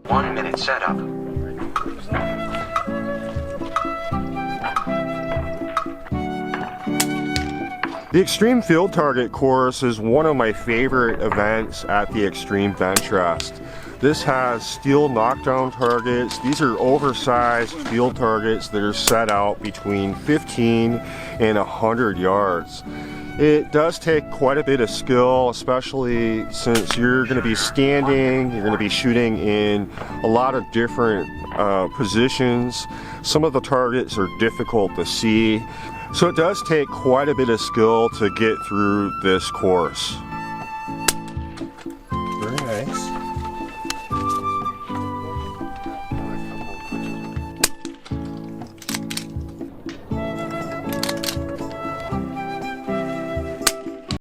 1 minute setup. The Extreme Field Target course is one of my favorite events at the Extreme Bench Rest. This has steel knockdown targets. These are oversized field targets that are set out between 15 and 100 yards. It does take quite a bit of skill, especially since you're going to be standing, you're going to be shooting in a lot of different positions. Some of the targets are difficult to see. So it does take quite a bit of skill to get through this course.